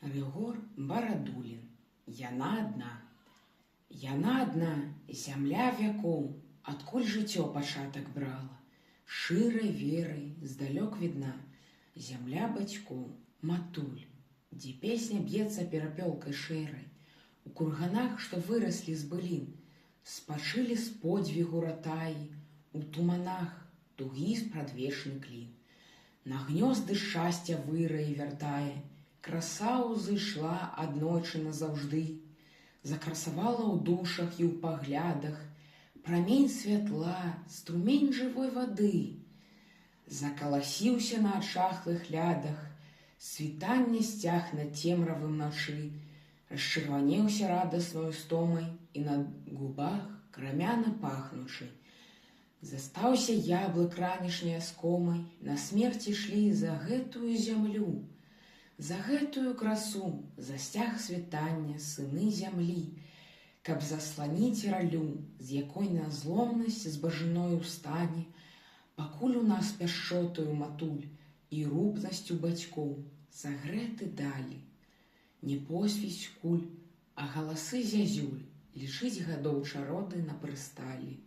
Рыгор Барадулін. Яна адна, зямля вякоў, адкуль жыццё пачатак брала. Шырай верай здалёк відна зямля бацькоў, матуль, дзе песня б'ецца перапёлкай шэрай. У курганах, што выраслі з былін, спачылі з подзвігу ратаі, у туманах тугі спрадвечны клін. На гнёзды шчасця выраі вяртае, краса ўзышла аднойчы назаўжды, закрасавала ў душах і ў паглядах, прамень святла, струмень жывой вады. Закаласіўся на адчахлых лядах, світанне сцяг на цемравым начы, расчырванеўся радасною стомай і на губах крамяна пахнучы. Застаўся яблык ранішняй аскомай, на смерць ішлі за гэтую зямлю, за гэтую красу, за сцяг світання сыны зямлі, каб засланіць ралю, з якой на зломнасць збажыною стане, пакуль у нас пяшчотаю матуль і рупнасцю бацькоў сагрэты далі. Не посвіць куль, а галасы зязюль лічыць гадоў чароды на прысталі.